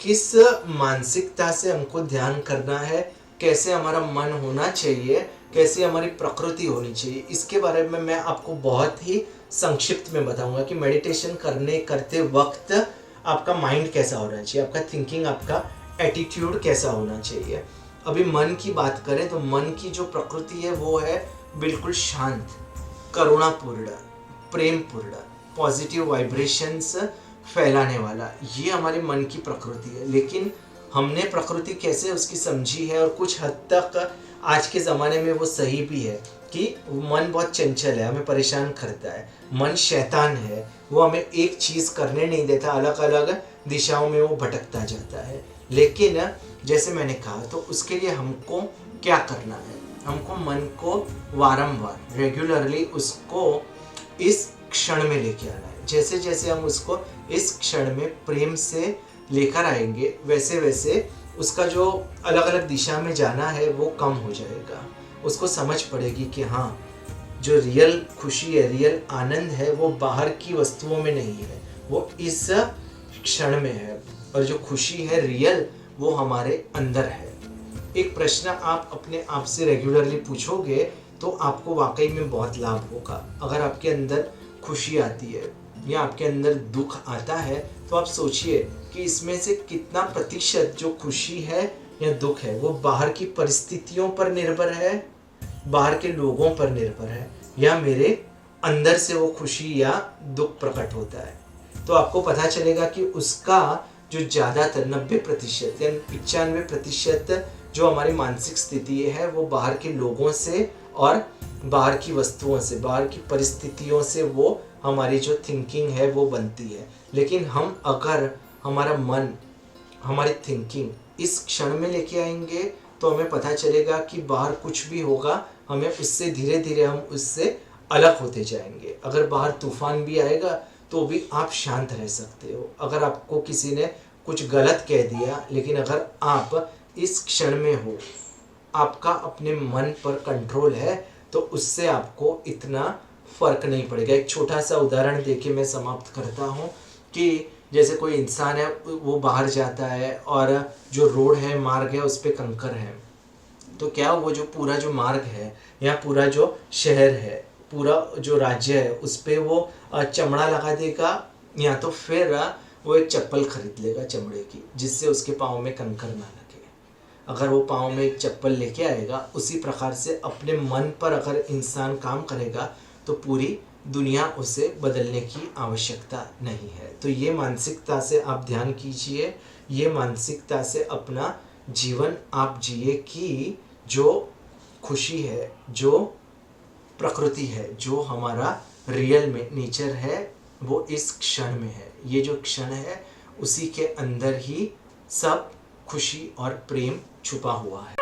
किस मानसिकता से हमको ध्यान करना है, कैसे हमारा मन होना चाहिए, कैसे हमारी प्रकृति होनी चाहिए, इसके बारे में मैं आपको बहुत ही संक्षिप्त में बताऊंगा कि मेडिटेशन करते वक्त आपका माइंड कैसा होना चाहिए, आपका थिंकिंग, आपका एटीट्यूड कैसा होना चाहिए। अभी मन की बात करें तो मन की जो प्रकृति है वो है बिल्कुल शांत, करुणापूर्ण, प्रेमपूर्ण, पॉजिटिव वाइब्रेशंस फैलाने वाला, ये हमारे मन की प्रकृति है। लेकिन हमने प्रकृति कैसे उसकी समझी है, और कुछ हद तक आज के ज़माने में वो सही भी है कि मन बहुत चंचल है, हमें परेशान करता है। मन शैतान है, वो हमें एक चीज़ करने नहीं देता, अलग अलग दिशाओं में वो भटकता जाता है। लेकिन जैसे मैंने कहा, तो उसके लिए हमको क्या करना है, हमको मन को वारंवार रेगुलरली उसको इस क्षण में लेके आना है। जैसे जैसे हम उसको इस क्षण में प्रेम से लेकर आएंगे, वैसे वैसे उसका जो अलग अलग दिशा में जाना है वो कम हो जाएगा। उसको समझ पड़ेगी कि हाँ, जो रियल खुशी है, रियल आनंद है, वो बाहर की वस्तुओं में नहीं है, वो इस क्षण में है। और जो खुशी है रियल, वो हमारे अंदर है। एक प्रश्न आप अपने आप से रेगुलरली पूछोगे तो आपको वाकई में बहुत लाभ होगा। अगर आपके अंदर खुशी आती है या आपके अंदर दुख आता है, तो आप सोचिए कि इसमें से कितना प्रतिशत जो खुशी है या दुख है वो बाहर की परिस्थितियों पर निर्भर है, बाहर के लोगों पर निर्भर है, या मेरे अंदर से वो खुशी या दुख प्रकट होता है। तो आपको पता चलेगा कि उसका जो ज़्यादातर 90% या 95% जो हमारी मानसिक स्थिति है वो बाहर के लोगों से और बाहर की वस्तुओं से, बाहर की परिस्थितियों से वो हमारी जो थिंकिंग है वो बनती है। लेकिन हम अगर हमारा मन, हमारी थिंकिंग इस क्षण में लेके आएंगे, तो हमें पता चलेगा कि बाहर कुछ भी होगा, हमें उससे धीरे धीरे हम उससे अलग होते जाएंगे। अगर बाहर तूफान भी आएगा तो भी आप शांत रह सकते हो। अगर आपको किसी ने कुछ गलत कह दिया, लेकिन अगर आप इस क्षण में हो, आपका अपने मन पर कंट्रोल है, तो उससे आपको इतना फर्क नहीं पड़ेगा। एक छोटा सा उदाहरण देके मैं समाप्त करता हूँ कि जैसे कोई इंसान है, वो बाहर जाता है और जो रोड है, मार्ग है, उस पर कंकर है, तो क्या वो जो पूरा जो मार्ग है या पूरा जो शहर है, पूरा जो राज्य है, उस पर वो चमड़ा लगा देगा, या तो फिर वो एक चप्पल खरीद लेगा चमड़े की, जिससे उसके पाँव में कंकर ना लगे। अगर वो पाँव में एक चप्पल लेके आएगा, उसी प्रकार से अपने मन पर अगर इंसान काम करेगा तो पूरी दुनिया उसे बदलने की आवश्यकता नहीं है। तो ये मानसिकता से आप ध्यान कीजिए, ये मानसिकता से अपना जीवन आप जिए कि जो खुशी है, जो प्रकृति है, जो हमारा रियल में नेचर है, वो इस क्षण में है। ये जो क्षण है उसी के अंदर ही सब खुशी और प्रेम छुपा हुआ है।